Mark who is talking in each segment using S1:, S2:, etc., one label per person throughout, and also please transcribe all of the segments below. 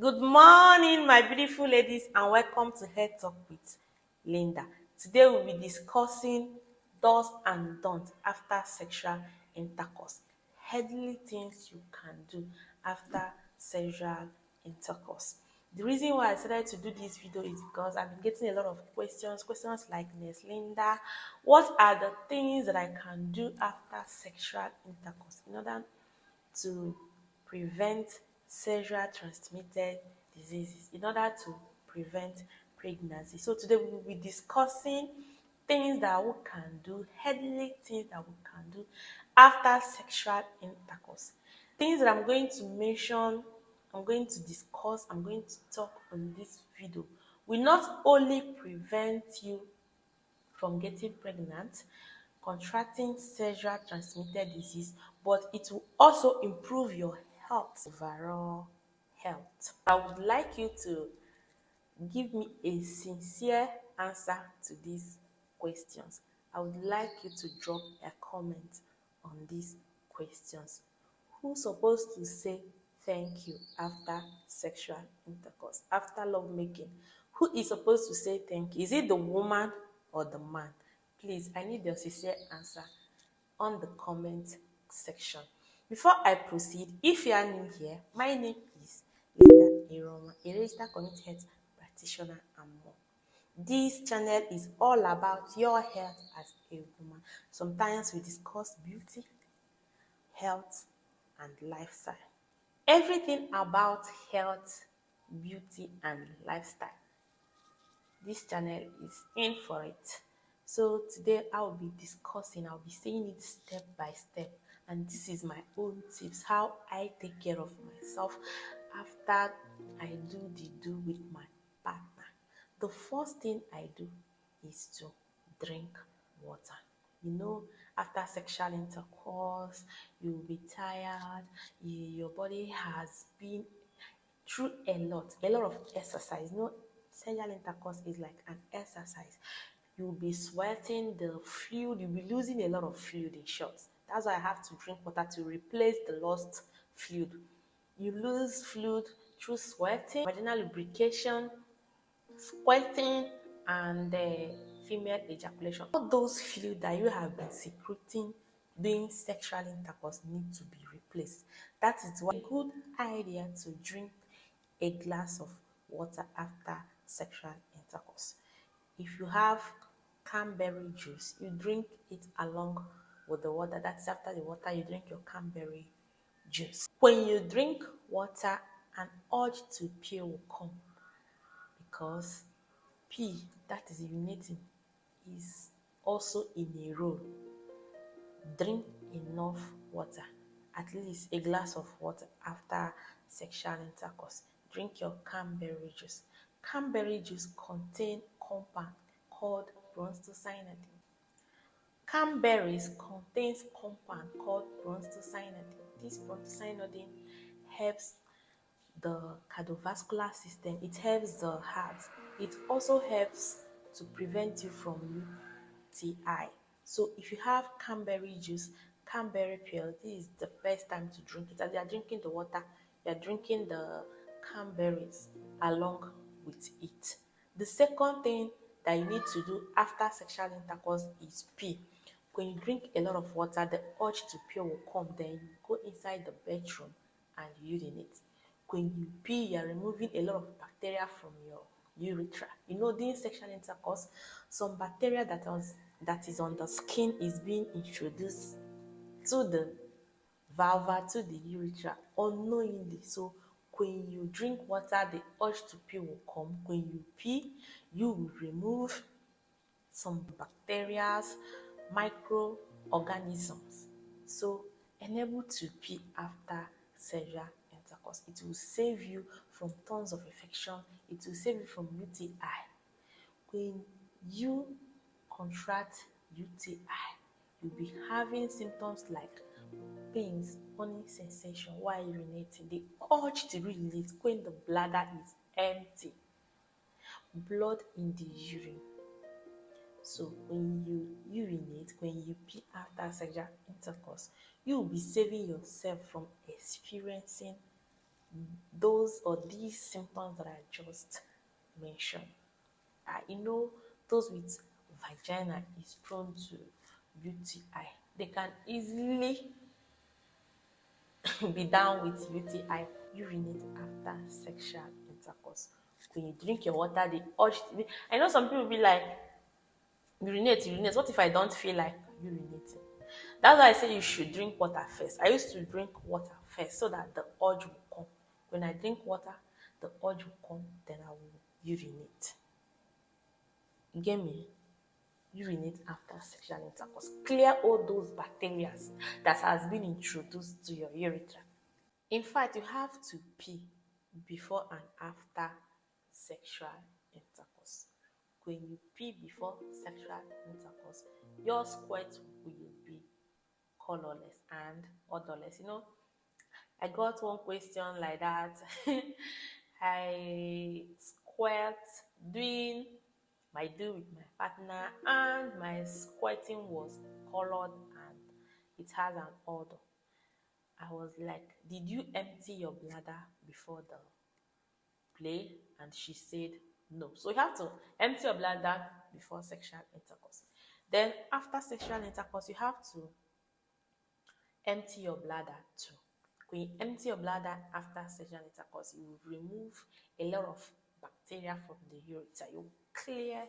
S1: Good morning, my beautiful ladies, and welcome to Head Talk with Lynda. Today we'll be discussing do's and don'ts after sexual intercourse. Headly things you can do after sexual intercourse. The reason why I decided to do this video is because I've been getting a lot of questions like Miss Lynda, what are the things that I can do after sexual intercourse in order to prevent sexual transmitted diseases, in order to prevent pregnancy. So today we will be discussing things that we can do, healthy things that we can do after sexual intercourse. Things that I'm going to mention, I'm going to discuss, I'm going to talk on this video will not only prevent you from getting pregnant, contracting sexual transmitted disease, but it will also improve your health, overall health. I would like you to give me a sincere answer to these questions. I would like you to drop a comment on these questions. Who's supposed to say thank you after sexual intercourse, after lovemaking? Who is supposed to say thank you? Is it the woman or the man? Please, I need your sincere answer on the comment section. Before I proceed, if you are new here, my name is Lynda, a registered community health practitioner and more. This channel is all about your health as a woman. Sometimes we discuss beauty, health, and lifestyle. Everything about health, beauty, and lifestyle. This channel is in for it. So today I'll be saying it step by step. And this is my own tips, how I take care of myself after I do the do with my partner. The first thing I do is to drink water. After sexual intercourse, you'll be tired, your body has been through a lot of exercise. Sexual intercourse is like an exercise. You'll be sweating, the fluid, you'll be losing a lot of fluid in short. That's why I have to drink water to replace the lost fluid. You lose fluid through sweating, vaginal lubrication, sweating, and female ejaculation. All those fluid that you have been secreting during sexual intercourse need to be replaced. That is why it's a good idea to drink a glass of water after sexual intercourse. If you have cranberry juice, you drink it along with the water. That's after the water, you drink your cranberry juice. When you drink water, an urge to pee will come because pee, that is urinating, is also in a role. Drink enough water, at least a glass of water after sexual intercourse. Drink your cranberry juice. Cranberry juice contains compound called prostacyanidin. Cranberries contains compound called prostacyanidin. This prostacyanidin helps the cardiovascular system. It helps the heart. It also helps to prevent you from UTI. So if you have cranberry juice, cranberry peel, this is the best time to drink it. As you are drinking the water, you are drinking the cranberries along with it. The second thing that you need to do after sexual intercourse is pee. When you drink a lot of water, the urge to pee will come. Then you go inside the bedroom and urinate. When you pee, you are removing a lot of bacteria from your urethra. During sexual intercourse, some bacteria that is on the skin is being introduced to the vulva, to the urethra, unknowingly. So when you drink water, the urge to pee will come. When you pee, you will remove some bacteria, microorganisms. So enable to pee after sexual intercourse. It will save you from tons of infection. It will save you from UTI. When you contract UTI, you'll be having symptoms like pains, burning sensation while urinating, the urge to release when the bladder is empty, blood in the urine. So when you urinate, when you pee after sexual intercourse, you will be saving yourself from experiencing those or these symptoms that I just mentioned. Those with vagina is prone to UTI. They can easily be down with UTI, urinate after sexual intercourse. When you drink your water, the urge. I know some people be like, urinate. What if I don't feel like urinating? That's why I say you should drink water first. I used to drink water first so that the urge will come. When I drink water, the urge will come, then I will urinate. You get me? Urinate after sexual intercourse. Clear all those bacteria that has been introduced to your urethra. In fact, you have to pee before and after sexual intercourse. When you pee before sexual intercourse, your squirt will be colorless and odorless. I got one question like that. I squirt doing my do with my partner, and my squirting was colored and it has an odor. I was like, did you empty your bladder before the play? And she said, no. So you have to empty your bladder before sexual intercourse. Then after sexual intercourse, you have to empty your bladder too. When you empty your bladder after sexual intercourse, you will remove a lot of bacteria from the urethra. You clear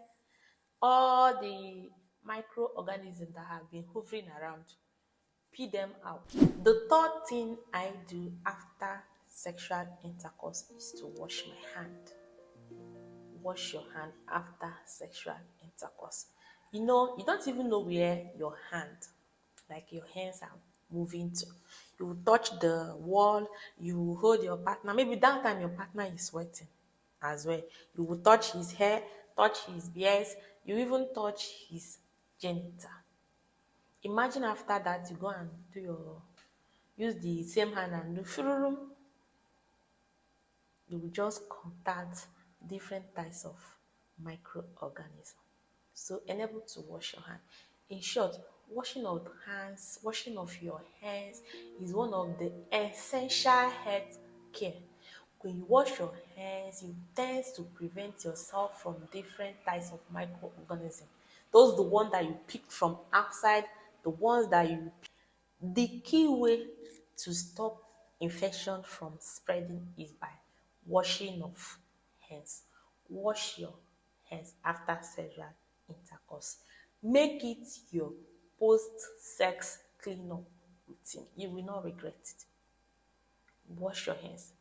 S1: all the microorganisms that have been hovering around, pee them out. The third thing I do after sexual intercourse is to wash my hand. Wash your hand after sexual intercourse. You don't even know where your hand, like your hands are moving to. You will touch the wall, you will hold your partner. Maybe that time your partner is sweating as well. You will touch his hair, touch his ears, you even touch his genital. Imagine after that you go and use the same hand and do fururum. You will just contact different types of microorganisms. So enable to wash your hand. In short, washing of hands, washing of your hands is one of the essential health care. When you wash your hands, you tend to prevent yourself from different types of microorganisms. Those the ones that you picked from outside, the ones that you. The key way to stop infection from spreading is by washing of hands. Wash your hands after sexual intercourse. Make it your post-sex cleanup routine. You will not regret it. Wash your hands.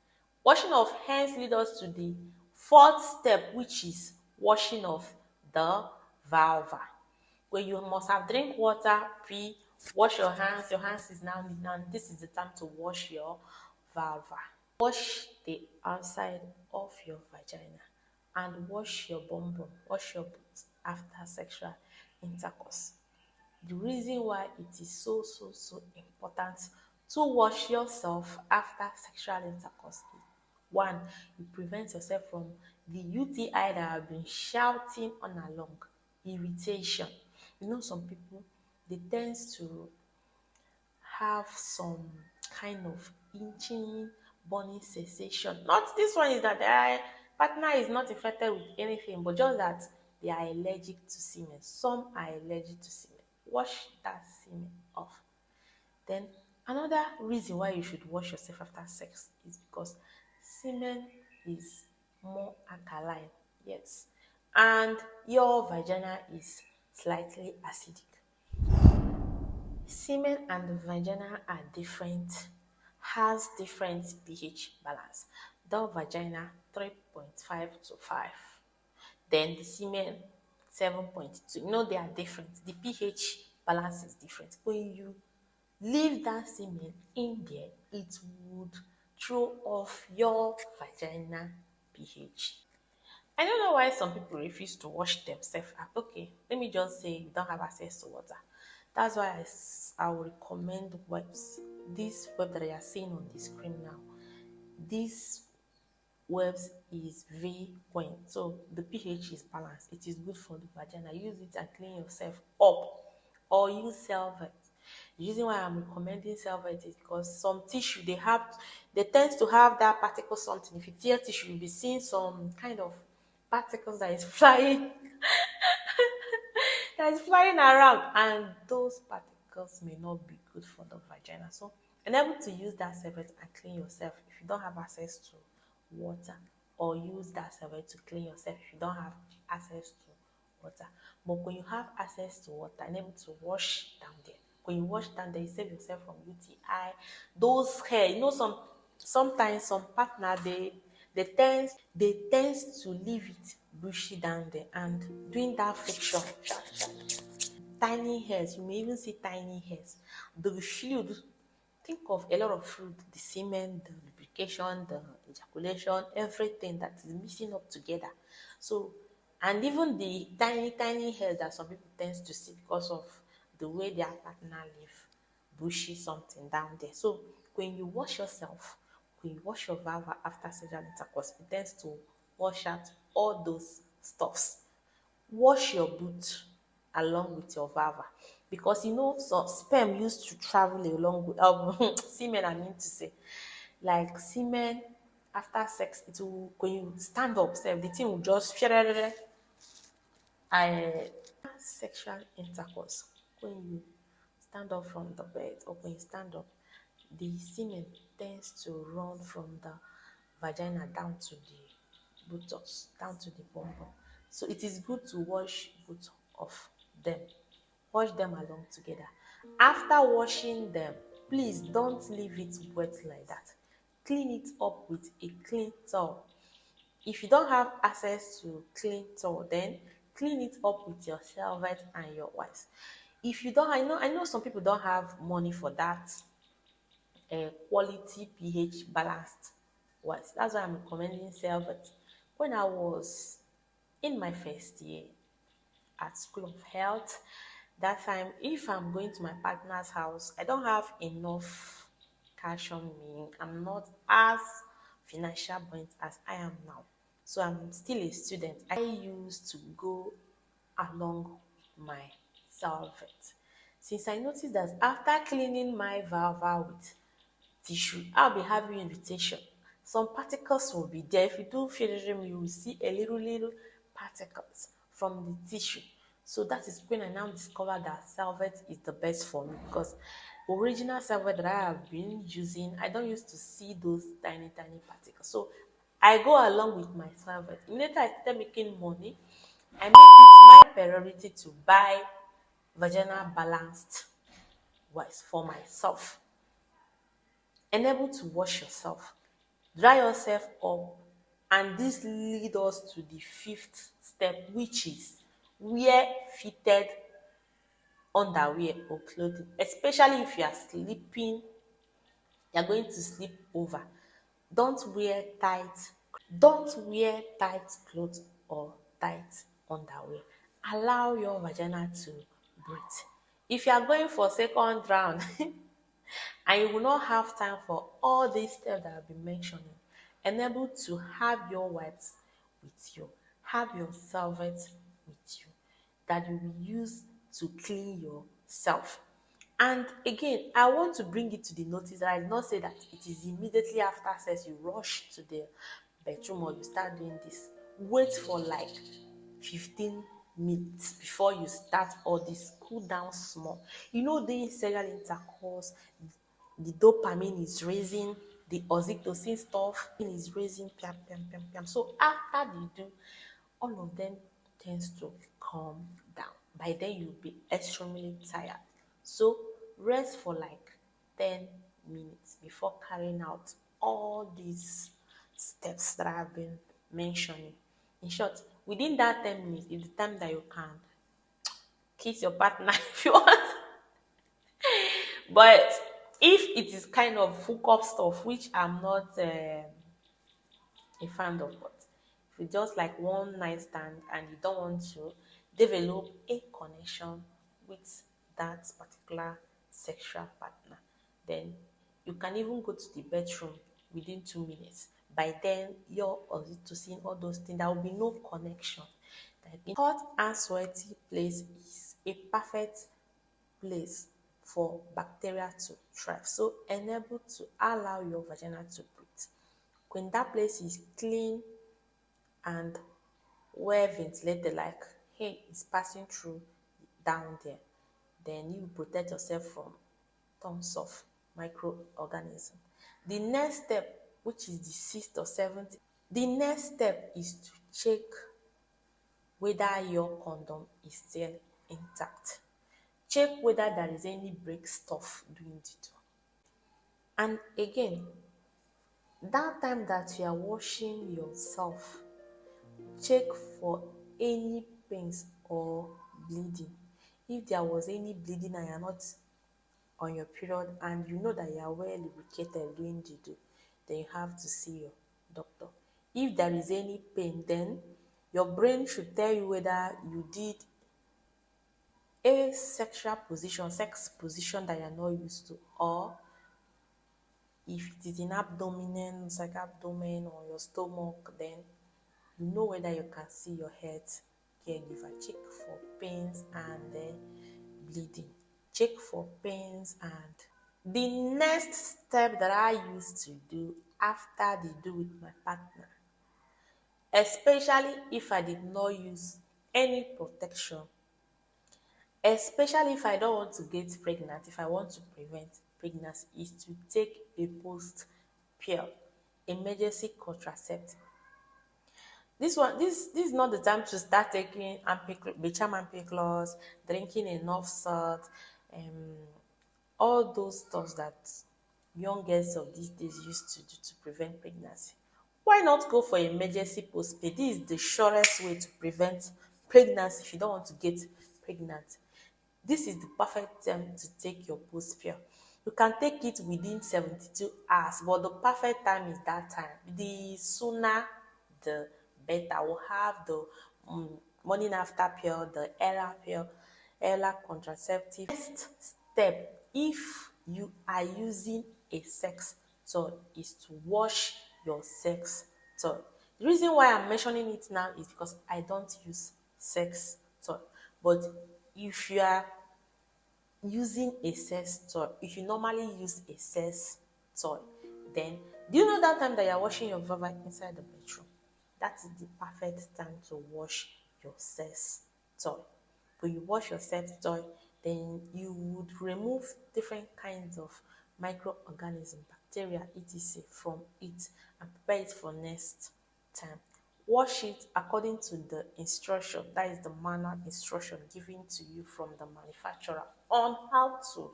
S1: Washing of hands leads us to the fourth step, which is washing of the vulva. Where you must have drink water, pee, wash your hands. Your hands is now. This is the time to wash your vulva. Wash the outside of your vagina and wash your bum bum, wash your butt after sexual intercourse. The reason why it is so important to wash yourself after sexual intercourse is one, you prevent yourself from the UTI that have been shouting on along, irritation. Some people they tend to have some kind of itching, burning sensation. Not this one is that their partner is not infected with anything, but just that they are allergic to semen. Some are allergic to semen. Wash that semen off. Then another reason why you should wash yourself after sex is because semen is more alkaline, yes, and your vagina is slightly acidic. Semen and the vagina are different, has different pH balance. The vagina 3.5 to 5. Then the semen 7.2. They are different. The pH balance is different. When you leave that semen in there, it would throw off your vagina pH. I don't know why some people refuse to wash themselves up. Okay, let me just say you don't have access to water. That's why I will recommend webs. This web that you are seeing on the screen now. This webs is V-point. So the pH is balanced. It is good for the vagina. Use it and clean yourself up. Or use Velvet. The reason why I'm recommending salvage is because some tissue they tend to have that particle something. If you tear tissue, you'll be seeing some kind of particles that is flying that is flying around, and those particles may not be good for the vagina. So enable to use that serviette and clean yourself if you don't have access to water, or use that serviette to clean yourself if you don't have access to water. But when you have access to water, enable to wash down there. When you wash down there, you save yourself from UTI. Those hair, sometimes some partner they tend to leave it bushy down there, and doing that friction, tiny hairs, you may even see tiny hairs. The fluid, think of a lot of fluid, the semen, the lubrication, the ejaculation, everything that is mixing up together. So, and even the tiny hairs that some people tend to see because of the way their partner live, bushy something down there. So when you wash yourself, when you wash your vulva after sexual intercourse, it tends to wash out all those stuffs. Wash your boot along with your vulva, because so sperm used to travel along with semen, I mean to say, like semen after sex, it will, when you stand up sef, the thing will just I sexual intercourse. When you stand up from the bed, or when you stand up, the semen tends to run from the vagina down to the buttocks, down to the bum bum. So it is good to wash both of them. Wash them along together. After washing them, please don't leave it wet like that. Clean it up with a clean towel. If you don't have access to clean towel, then clean it up with your salvage and your wipes. If you don't, I know some people don't have money for that quality pH balanced wipes. That's why I'm recommending salvage. When I was in my first year at School of Health, that time, if I'm going to my partner's house, I don't have enough cash on me. I'm not as financial buoyant as I am now. So I'm still a student. I used to go along my salvet. Since I noticed that after cleaning my vulva with tissue, I'll be having irritation. Some particles will be there. If you do film, you will see a little particles from the tissue. So that is when I now discovered that salvet is the best for me, because original salvet that I have been using, I don't used to see those tiny particles. So I go along with my salvet. Immediately I started making money, I make it my priority to buy vaginal balanced wipes for myself. Enable to wash yourself, dry yourself up, and this lead us to the fifth step, which is wear fitted underwear or clothing, especially if you are sleeping, you're going to sleep over. Don't wear tight clothes or tight underwear. Allow your vagina to breathe. If you are going for second round and you will not have time for all these steps that I've been mentioning, enable to have your wipes with you, have your salvet with you, that you will use to clean yourself. And again, I want to bring it to the notice that I did not say that it is immediately after sex you rush to the bedroom or you start doing this. Wait for like 15 minutes before you start all this. Cool down small. The sexual intercourse, the dopamine is raising, the oxytocin stuff is raising, piam, piam, piam, piam. So after they do, all of them tends to calm down. By then you'll be extremely tired. So rest for like 10 minutes before carrying out all these steps that I have been mentioning. In short, within that 10 minutes is the time that you can kiss your partner if you want. But if it is kind of hook up stuff, which I'm not a fan of, but if it's just like one night stand and you don't want to develop a connection with that particular sexual partner, then you can even go to the bedroom within 2 minutes. By then, your oxytocin, all those things, there will be no connection. That hot and sweaty place is a perfect place for bacteria to thrive. So enable to allow your vagina to breathe. When that place is clean and well ventilated, like hey, it's passing through down there, then you protect yourself from tons of microorganisms. The next step, which is the sixth or seventh, the next step is to check whether your condom is still intact. Check whether there is any break stuff doing the job. And again, that time that you are washing yourself, check for any pains or bleeding. If there was any bleeding and you're not on your period and you know that you are well lubricated doing the do, then you have to see your doctor. If there is any pain, then your brain should tell you whether you did a sexual position, sex position that you're not used to, or if it is in abdomen, it's like abdomen or your stomach, then you know whether you can see your health caregiver. Check for pains and bleeding. Check for pains. And the next step that I used to do after the do with my partner, especially if I did not use any protection, especially if I don't want to get pregnant, if I want to prevent pregnancy, is to take a post pill, emergency contraceptive. This is not the time to start taking Bicham ampiclos, drinking enough salt, all those stuff that young girls of these days used to do to prevent pregnancy. Why not go for emergency postpaid? This is the surest way to prevent pregnancy if you don't want to get pregnant. This is the perfect time to take your post pill. You can take it within 72 hours, but the perfect time is that time. The sooner, the better. We'll have the morning after pill, the earlier contraceptive. Next step, if you are using a sex toy, is to wash your sex toy. The reason why I'm mentioning it now is because I don't use sex toy. But if you are using a sex toy, if you normally use a sex toy, then do you know that time that you're washing your vulva inside the bedroom? That is the perfect time to wash your sex toy. When you wash your sex toy, then you would remove different kinds of microorganisms, bacteria, etc. from it and prepare it for next time. Wash it according to the instruction, that is the manual instruction given to you from the manufacturer on how to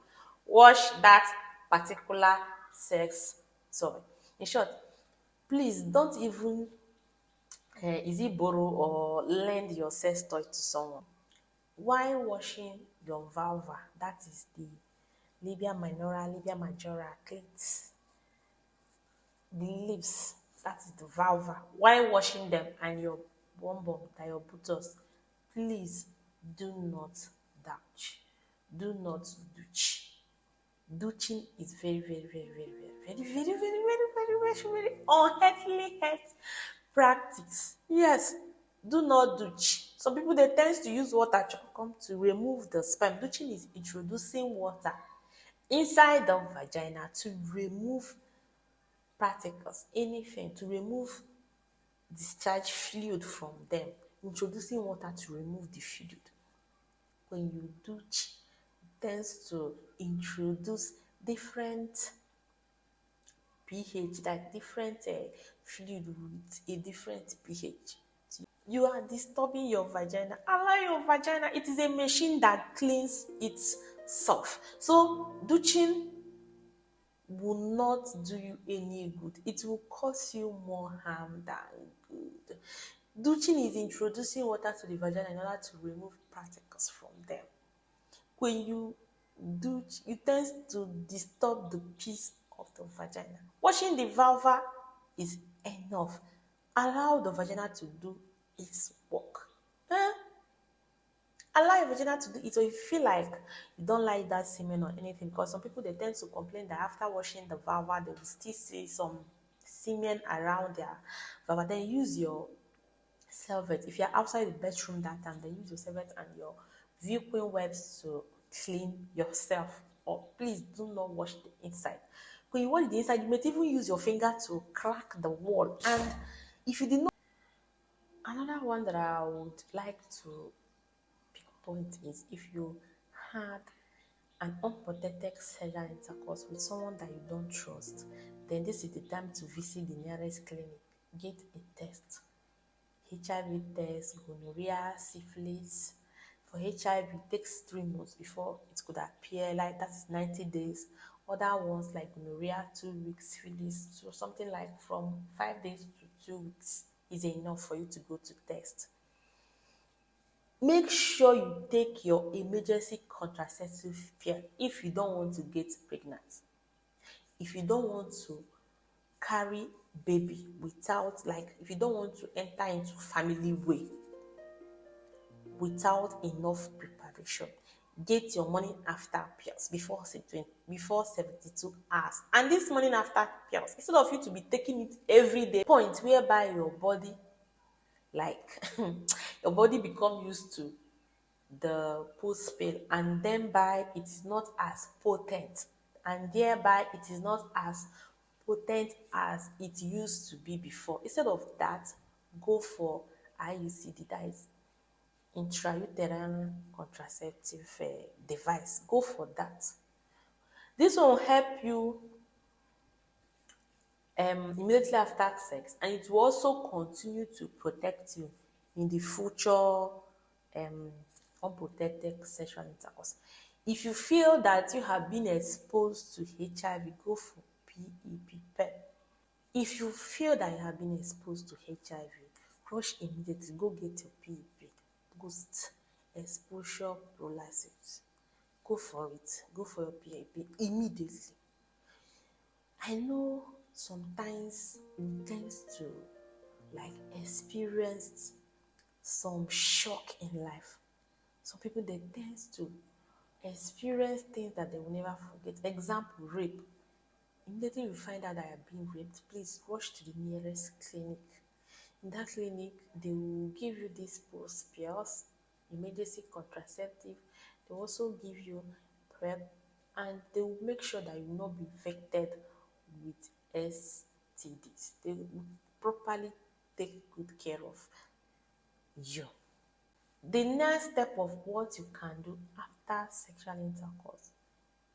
S1: wash that particular sex toy. In short, please don't even is it borrow or lend your sex toy to someone. While washing your vulva, that is the labia minora, labia majora, clit, the lips, that is the vulva. While washing them and your bum bum, that your buttocks, please do not douche. Do not douche. Douching is very, very, very, very, very, very, very, very, very, very, very, very unhealthy health practice. Yes, do not douche. Some people they tend to use water come to remove the sperm. Douching is introducing water inside the vagina to remove particles, anything, to remove discharge fluid from them. Introducing water to remove the fluid. When you douche, it tends to introduce different pH, like different fluid with a different pH. You are disturbing your vagina. Allow your vagina. It is a machine that cleans itself. So douching will not do you any good. It will cause you more harm than good. Douching is introducing water to the vagina in order to remove particles from them. When you douche, you tend to disturb the peace of the vagina. Washing the vulva is enough. Allow the vagina to do its work. Allow your vagina to do it. So if you feel like you don't like that semen or anything, because some people they tend to complain that after washing the vulva, they will still see some semen around their vulva. Then use your Salvet. If you're outside the bedroom that time, then use your Salvet and your Vuquin webs to clean yourself up. Please do not wash the inside. When you wash the inside, you might even use your finger to crack the wall. And if you did not, another one that I would like to point is if you had an unprotected sexual intercourse with someone that you don't trust, then this is the time to visit the nearest clinic. Get a test. HIV test, gonorrhea, syphilis. For HIV, it takes 3 months before it could appear, like that is 90 days. Other ones like gonorrhea, 2 weeks, syphilis, so something like from 5 days to 2 weeks is enough for you to go to test. Make sure you take your emergency contraceptive pill if you don't want to get pregnant. If you don't want to carry baby without, like, if you don't want to enter into family way without enough preparation, get your morning after pills before 72 hours. And this morning after pills, instead of you to be taking it every day, point whereby your body, like your body become used to the post pill, and then by it is not as potent, and thereby it is not as potent as it used to be before. Instead of that, go for IUCD, that is intrauterine contraceptive device. Go for that. This will help you immediately after sex, and it will also continue to protect you in the future unprotected sexual intercourse. If you feel that you have been exposed to HIV, go for PEP. If you feel that you have been exposed to HIV, rush immediately, go get your PEP, post exposure prophylaxis. Go for it. Go for your PEP immediately. I know sometimes we tend to like experience some shock in life. Some people, they tend to experience things that they will never forget. Example, rape. Immediately you find out that you are being raped, please rush to the nearest clinic. In that clinic, they will give you these post pills, emergency contraceptive. They will also give you PrEP, and they will make sure that you will not be infected with STDs. They will properly take good care of you. The next step of what you can do after sexual intercourse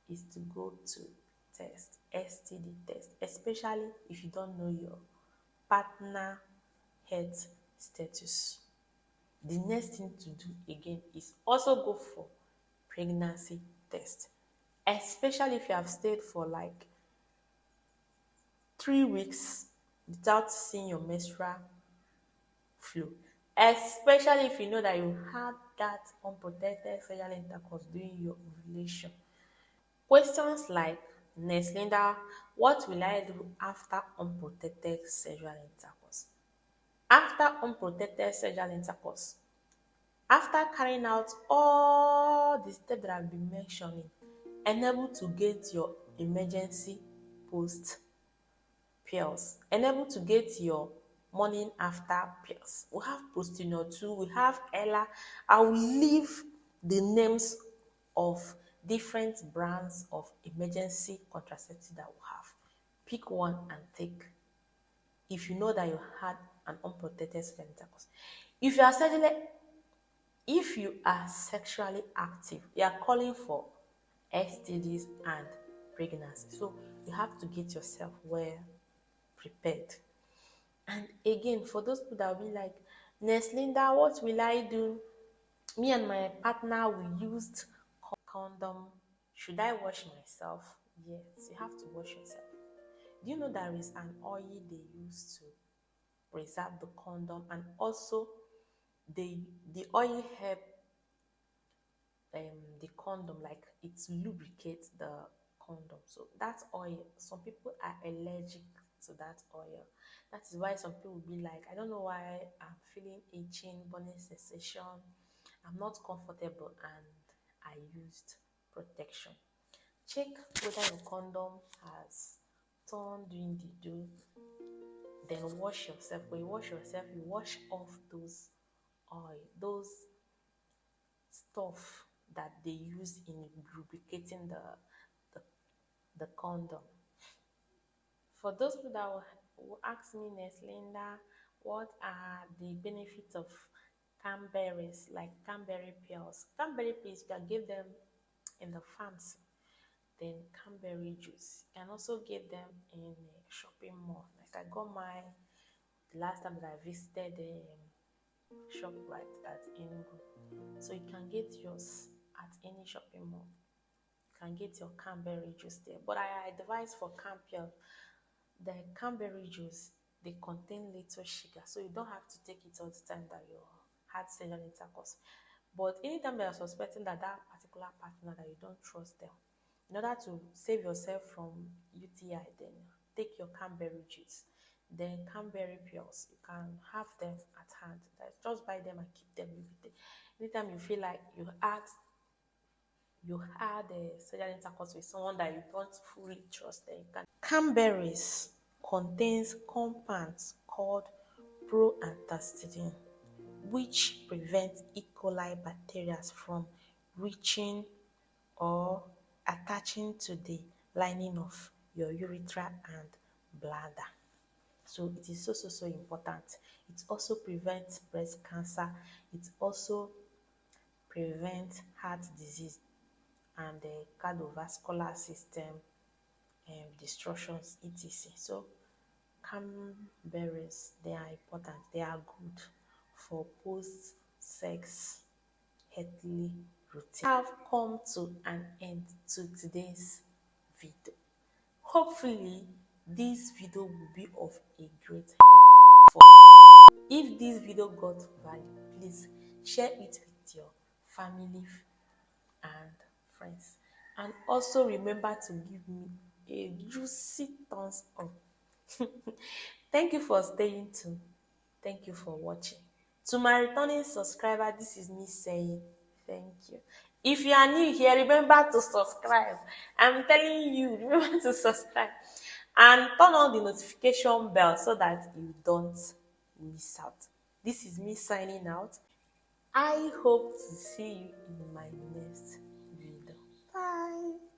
S1: is to go to test, STD test, especially if you don't know your partner health status. The next thing to do again is also go for pregnancy test, especially if you have stayed for like 3 weeks without seeing your menstrual flow, especially if you know that you had that unprotected sexual intercourse during your ovulation. Questions like, Nurse Lynda, what will I do after unprotected sexual intercourse? After unprotected sexual intercourse, after carrying out all the steps that I've been mentioning, enable to get your emergency post pills, enable to get your morning after pills. We have Postinor 2, we have Ella. I will leave the names of different brands of emergency contraceptive that we have. Pick one and take. If you know that you had an unprotected sexual intercourse, if you are sexually active, you are calling for STDs and pregnancy. So you have to get yourself well prepared. And again, for those people that will be like, Nurse Lynda, what will I do? Me and my partner, we used condom. Should I wash myself? Yes, you have to wash yourself. Do you know there is an oil they use to preserve the condom, and also the oil help the condom, like it lubricates the condom. So that oil, some people are allergic to that oil. That is why some people will be like, I don't know why I'm feeling itching, burning sensation, I'm not comfortable, and I used protection. Check whether your condom has torn during the do. Then wash yourself. When you wash yourself, you wash off those oil, those stuff that they use in lubricating the condom. For those people that will ask me next, Linda, what are the benefits of cranberries, like cranberry peels? Cranberry peels, you can give them in the pharmacy. Then cranberry juice, you can also get them in a shopping mall. Like I got my the last time that I visited shop right at Enugu. So you can get yours at any shopping mall. You can get your cranberry juice there. But I advise for cranberry, the cranberry juice, they contain little sugar, so you don't have to take it all the time that you had sexual intercourse. But anytime that you're suspecting that that particular partner that you don't trust them, in order to save yourself from UTI, then take your cranberry juice. Then cranberry pills, you can have them at hand. Just buy them and keep them with you. Anytime you feel like you had a sexual intercourse with someone that you don't fully trust, then you can. Cranberries contains compounds called proantacidin, which prevent E. coli bacteria from reaching or attaching to the lining of your urethra and bladder. So it is so important. It also prevents breast cancer. It also prevents heart disease and the cardiovascular system destructions, etc. So cranberries, they are important. They are good for post-sex healthy routine. I have come to an end to today's video. Hopefully, this video will be of a great help for you. If this video got value, please share it with your family and friends. And also remember to give me a juicy thumbs up. Thank you for staying tuned. Thank you for watching. To my returning subscriber, this is me saying thank you. If you are new here, remember to subscribe. I'm telling you, remember to subscribe and turn on the notification bell so that you don't miss out. This is me signing out. I hope to see you in my next video. Bye.